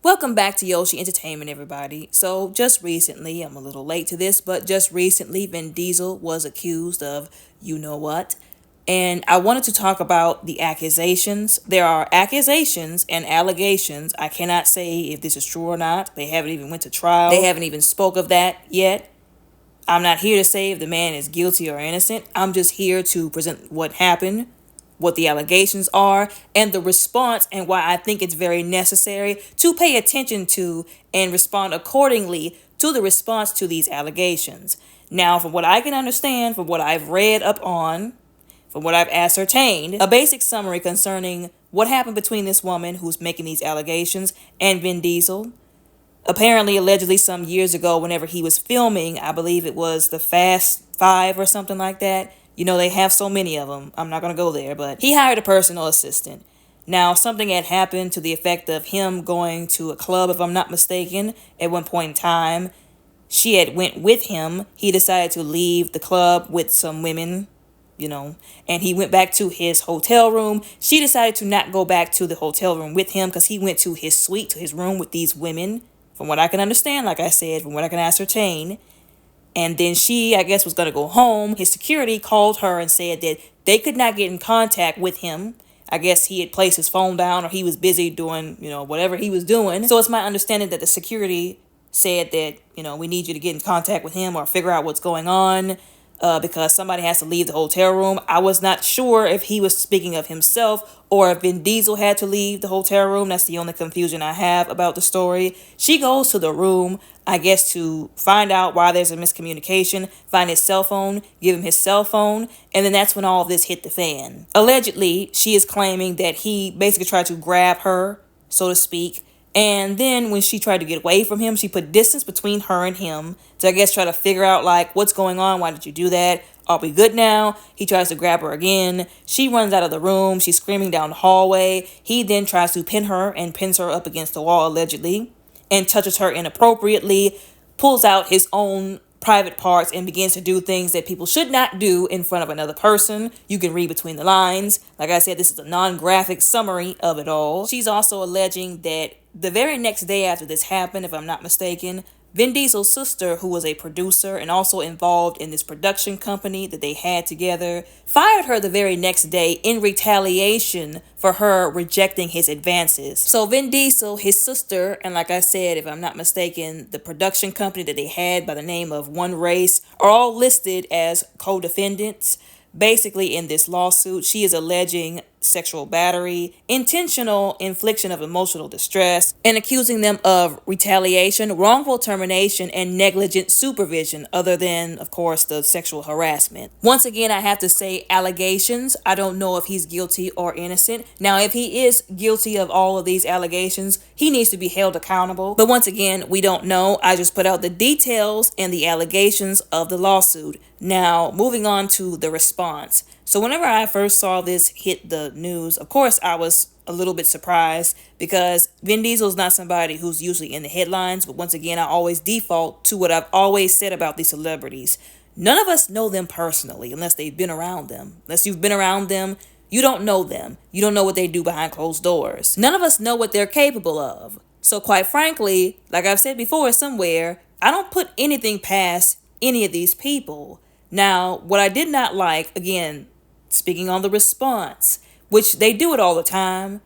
Welcome back to Yoshi Entertainment, everybody. So, just recently, I'm a little late to this, but just recently, Vin Diesel was accused of you know what. And I wanted to talk about the accusations. There are accusations and allegations. I cannot say if this is true or not. They haven't even went to trial. They haven't even spoke of that yet. I'm not here to say if the man is guilty or innocent. I'm just here to present what happened, what the allegations are, and the response, and why I think it's very necessary to pay attention to and respond accordingly to the response to these allegations. Now, from what I can understand, from what I've read up on, from what I've ascertained, a basic summary concerning what happened between this woman who's making these allegations and Vin Diesel. Apparently, allegedly, some years ago, whenever he was filming, I believe it was the Fast Five or something like that. You know, they have so many of them. I'm not going to go there, but he hired a personal assistant. Now, something had happened to the effect of him going to a club, if I'm not mistaken, at one point in time. She had went with him. He decided to leave the club with some women, and he went back to his hotel room. She decided to not go back to the hotel room with him because he went to his suite, to his room with these women. From what I can understand, like I said, from what I can ascertain. And then she, I guess, was going to go home. His security called her and said that they could not get in contact with him. I guess he had placed his phone down or he was busy doing, whatever he was doing. So it's my understanding that the security said that, we need you to get in contact with him or figure out what's going on. Because somebody has to leave the hotel room. I was not sure if he was speaking of himself or if Vin Diesel had to leave the hotel room. That's the only confusion I have about the story. She goes to the room, I guess, to find out why there's a miscommunication, find his cell phone, give him his cell phone, and then that's when all of this hit the fan. Allegedly, she is claiming that he basically tried to grab her, so to speak. And then when she tried to get away from him, she put distance between her and him to, I guess, try to figure out, like, what's going on? Why did you do that? Are we good now? He tries to grab her again. She runs out of the room. She's screaming down the hallway. He then tries to pin her and pins her up against the wall, allegedly, and touches her inappropriately, pulls out his own private parts and begins to do things that people should not do in front of another person. You can read between the lines. Like I said, this is a non-graphic summary of it all. She's also alleging that the very next day after this happened, if I'm not mistaken, Vin Diesel's sister, who was a producer and also involved in this production company that they had together, fired her the very next day in retaliation for her rejecting his advances. So Vin Diesel, his sister, and like I said, if I'm not mistaken, the production company that they had by the name of One Race are all listed as co-defendants. Basically, in this lawsuit, she is alleging sexual battery, intentional infliction of emotional distress, and accusing them of retaliation, wrongful termination, and negligent supervision, other than, of course, the sexual harassment. Once again, I have to say allegations. I don't know if he's guilty or innocent. Now, if he is guilty of all of these allegations, he needs to be held accountable. But once again, we don't know. I just put out the details and the allegations of the lawsuit. Now, moving on to the response. So whenever I first saw this hit the news, of course, I was a little bit surprised because Vin Diesel is not somebody who's usually in the headlines. But once again, I always default to what I've always said about these celebrities. None of us know them personally unless they've been around them. Unless you've been around them, you don't know them. You don't know what they do behind closed doors. None of us know what they're capable of. So quite frankly, like I've said before somewhere, I don't put anything past any of these people. Now, what I did not like, again, speaking on the response, which they do it all the time,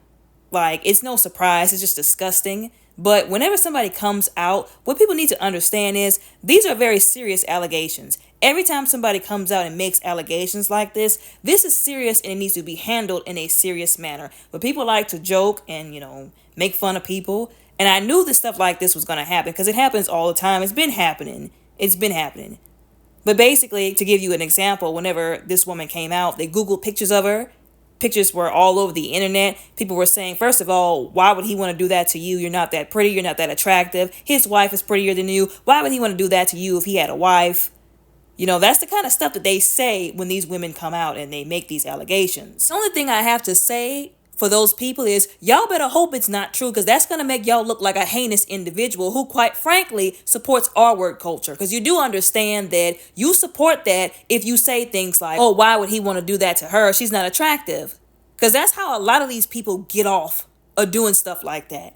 like, it's no surprise, it's just disgusting. But whenever somebody comes out, what people need to understand is these are very serious allegations. Every time somebody comes out and makes allegations like this is serious and it needs to be handled in a serious manner. But people like to joke and, make fun of people. And I knew that stuff like this was going to happen because it happens all the time. It's been happening. But basically, to give you an example, whenever this woman came out, they Googled pictures of her. Pictures were all over the internet. People were saying, first of all, why would he want to do that to you? You're not that pretty. You're not that attractive. His wife is prettier than you. Why would he want to do that to you if he had a wife? That's the kind of stuff that they say when these women come out and they make these allegations. The only thing I have to say for those people is y'all better hope it's not true, because that's going to make y'all look like a heinous individual who, quite frankly, supports R-word culture. Because you do understand that you support that if you say things like, oh, why would he want to do that to her? She's not attractive. Because that's how a lot of these people get off of doing stuff like that.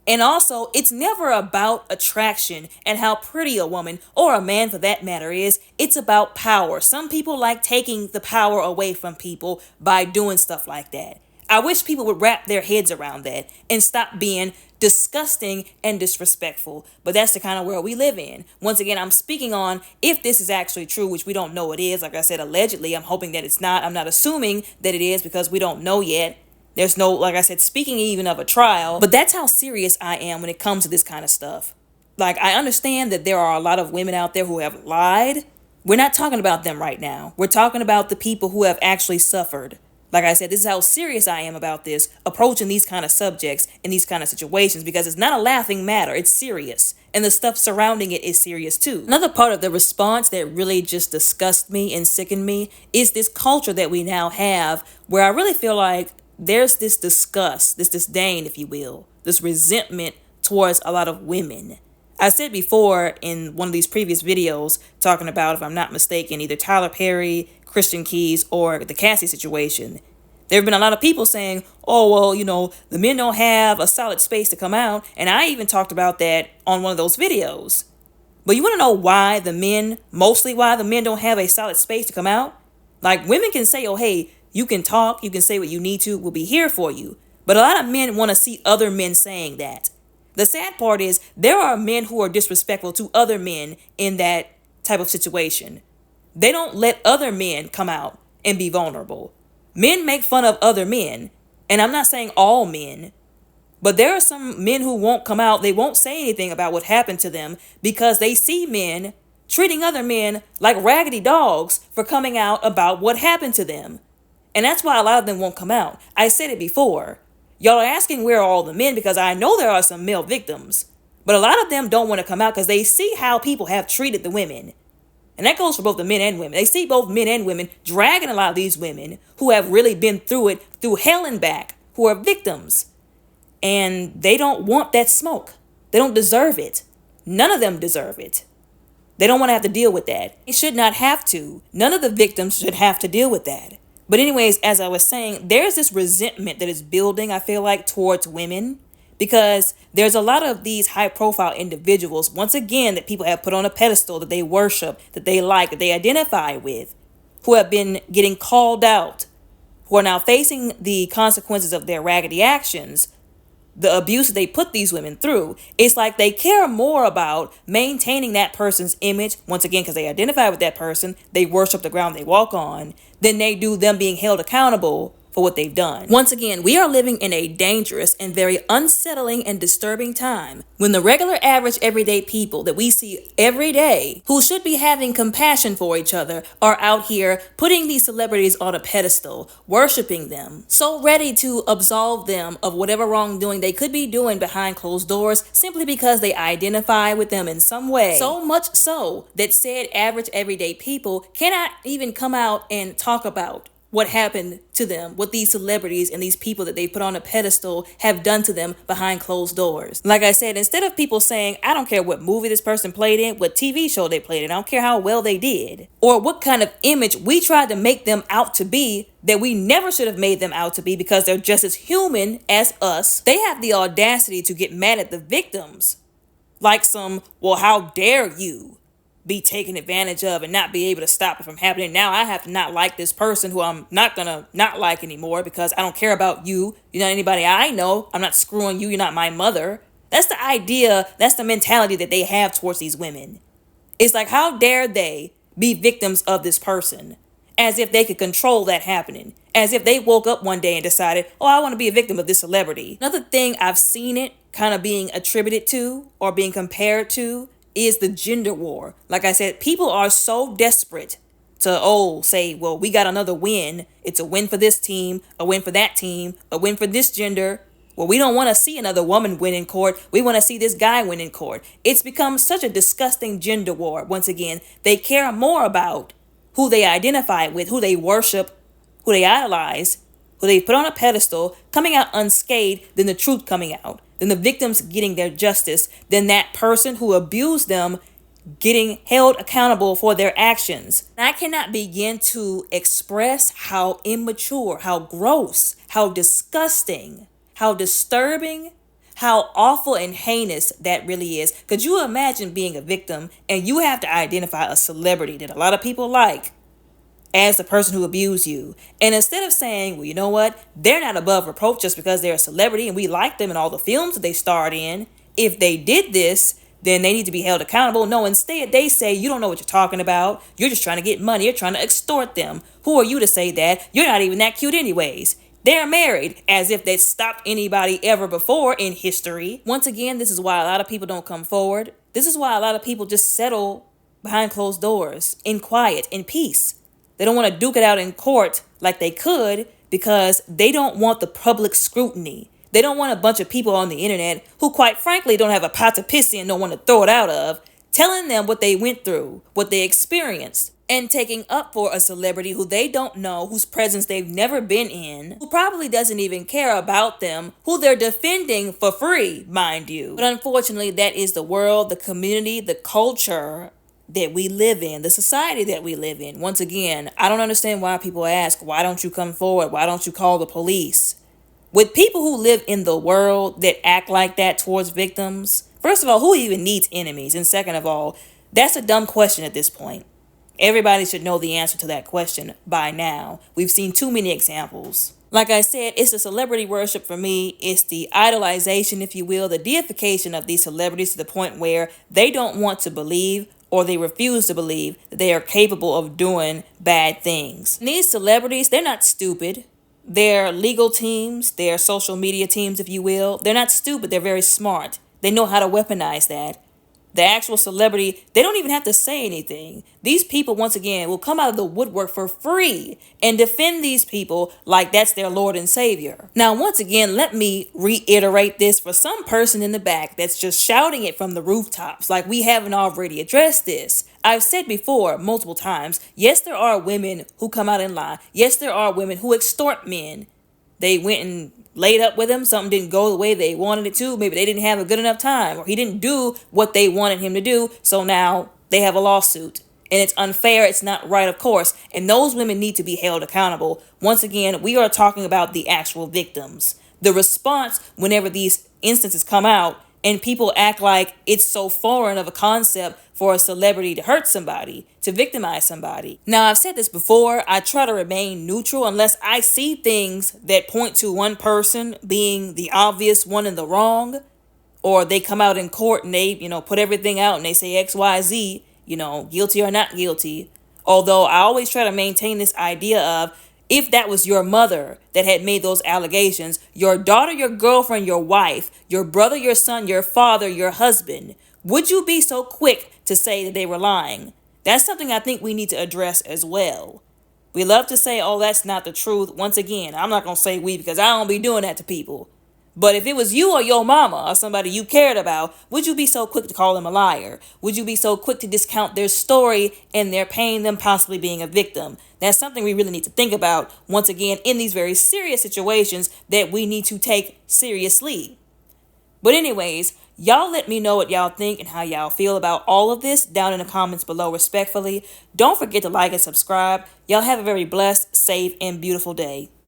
And also, it's never about attraction and how pretty a woman, or a man for that matter, is. It's about power. Some people like taking the power away from people by doing stuff like that. I wish people would wrap their heads around that and stop being disgusting and disrespectful. But that's the kind of world we live in. Once again, I'm speaking on if this is actually true, which we don't know it is. Like I said, allegedly, I'm hoping that it's not. I'm not assuming that it is because we don't know yet. There's no, like I said, speaking even of a trial. But that's how serious I am when it comes to this kind of stuff. Like, I understand that there are a lot of women out there who have lied. We're not talking about them right now. We're talking about the people who have actually suffered. Like I said, this is how serious I am about this, approaching these kind of subjects in these kind of situations, because it's not a laughing matter. It's serious. And the stuff surrounding it is serious too. Another part of the response that really just disgusts me and sickened me is this culture that we now have, where I really feel like there's this disgust, this disdain, if you will, this resentment towards a lot of women. I said before in one of these previous videos, talking about, if I'm not mistaken, either Tyler Perry, Christian Keys, or the Cassie situation. There have been a lot of people saying, oh, well, the men don't have a solid space to come out. And I even talked about that on one of those videos. But you want to know why mostly why the men don't have a solid space to come out? Like, women can say, oh, hey, you can talk, you can say what you need to, we'll be here for you. But a lot of men want to see other men saying that. The sad part is there are men who are disrespectful to other men in that type of situation. They don't let other men come out and be vulnerable. Men make fun of other men. And I'm not saying all men, but there are some men who won't come out. They won't say anything about what happened to them because they see men treating other men like raggedy dogs for coming out about what happened to them. And that's why a lot of them won't come out. I said it before. Y'all are asking where are all the men, because I know there are some male victims. But a lot of them don't want to come out because they see how people have treated the women. And that goes for both the men and women. They see both men and women dragging a lot of these women who have really been through it, through hell and back, who are victims. And they don't want that smoke. They don't deserve it. None of them deserve it. They don't want to have to deal with that. They should not have to. None of the victims should have to deal with that. But anyways, as I was saying, there's this resentment that is building, I feel like, towards women, because there's a lot of these high profile individuals, once again, that people have put on a pedestal, that they worship, that they like, that they identify with, who have been getting called out, who are now facing the consequences of their raggedy actions, the abuse that they put these women through. It's like they care more about maintaining that person's image, once again, because they identify with that person, they worship the ground they walk on, than they do them being held accountable for what they've done. Once again, we are living in a dangerous and very unsettling and disturbing time when the regular, average, everyday people that we see every day, who should be having compassion for each other, are out here putting these celebrities on a pedestal, worshiping them, so ready to absolve them of whatever wrongdoing they could be doing behind closed doors simply because they identify with them in some way. So much so that said average, everyday people cannot even come out and talk about what happened to them, what these celebrities and these people that they put on a pedestal have done to them behind closed doors. Like I said, instead of people saying, I don't care what movie this person played in, what TV show they played in, I don't care how well they did, or what kind of image we tried to make them out to be that we never should have made them out to be because they're just as human as us, they have the audacity to get mad at the victims. Like well, how dare you be taken advantage of and not be able to stop it from happening. Now I have to not like this person who I'm not gonna not like anymore because I don't care about you. You're not anybody I know. I'm not screwing you. You're not my mother. That's the idea. That's the mentality that they have towards these women. It's like, how dare they be victims of this person? As if they could control that happening. As if they woke up one day and decided, oh, I want to be a victim of this celebrity. Another thing I've seen it kind of being attributed to or being compared to is the gender war. Like I said, people are so desperate to, say, well, we got another win. It's a win for this team, a win for that team, a win for this gender. Well, we don't want to see another woman win in court. We want to see this guy win in court. It's become such a disgusting gender war. Once again, they care more about who they identify with, who they worship, who they idolize, who they put on a pedestal, coming out unscathed than the truth coming out, than the victims getting their justice, than that person who abused them getting held accountable for their actions. And I cannot begin to express how immature, how gross, how disgusting, how disturbing, how awful and heinous that really is. Could you imagine being a victim and you have to identify a celebrity that a lot of people like as the person who abused you? And instead of saying, well, you know what, they're not above reproach just because they're a celebrity and we like them in all the films that they starred in. If they did this, then they need to be held accountable. No, instead they say, you don't know what you're talking about. You're just trying to get money. You're trying to extort them. Who are you to say that? You're not even that cute anyways. They're married, as if they'd stopped anybody ever before in history. Once again, this is why a lot of people don't come forward. This is why a lot of people just settle behind closed doors, in quiet, in peace. They don't want to duke it out in court like they could because they don't want the public scrutiny. They don't want a bunch of people on the internet who, quite frankly, don't have a pot to piss in, don't want to throw it out of, telling them what they went through, what they experienced, and taking up for a celebrity who they don't know, whose presence they've never been in, who probably doesn't even care about them, who they're defending for free, mind you. But unfortunately, that is the world, the community, the culture that we live in, the society that we live in. Once again, I don't understand why people ask, why don't you come forward? Why don't you call the police? With people who live in the world that act like that towards victims, first of all, who even needs enemies? And second of all, that's a dumb question at this point. Everybody should know the answer to that question by now. We've seen too many examples. Like I said, it's the celebrity worship for me. It's the idolization, if you will, the deification of these celebrities to the point where they don't want to believe or they refuse to believe that they are capable of doing bad things. And these celebrities, they're not stupid. Their legal teams, their social media teams, if you will, they're not stupid. They're very smart. They know how to weaponize that. The actual celebrity, they don't even have to say anything. These people, once again, will come out of the woodwork for free and defend these people like that's their Lord and Savior. Now, once again, let me reiterate this for some person in the back that's just shouting it from the rooftops like we haven't already addressed this. I've said before multiple times, yes, there are women who come out and lie. Yes, there are women who extort men. They went and laid up with him. Something didn't go the way they wanted it to. Maybe they didn't have a good enough time or he didn't do what they wanted him to do. So now they have a lawsuit. And it's unfair. It's not right, of course. And those women need to be held accountable. Once again, we are talking about the actual victims. The response whenever these instances come out and people act like it's so foreign of a concept for a celebrity to hurt somebody, to victimize somebody. Now, I've said this before, I try to remain neutral unless I see things that point to one person being the obvious one in the wrong, or they come out in court and they, put everything out and they say X, Y, Z, guilty or not guilty. Although I always try to maintain this idea of, if that was your mother that had made those allegations, your daughter, your girlfriend, your wife, your brother, your son, your father, your husband, would you be so quick to say that they were lying? That's something I think we need to address as well. We love to say, oh, that's not the truth. Once again, I'm not going to say we because I don't be doing that to people. But if it was you or your mama or somebody you cared about, would you be so quick to call them a liar? Would you be so quick to discount their story and their pain, them possibly being a victim? That's something we really need to think about, once again, in these very serious situations that we need to take seriously. But anyways, y'all let me know what y'all think and how y'all feel about all of this down in the comments below respectfully. Don't forget to like and subscribe. Y'all have a very blessed, safe, and beautiful day.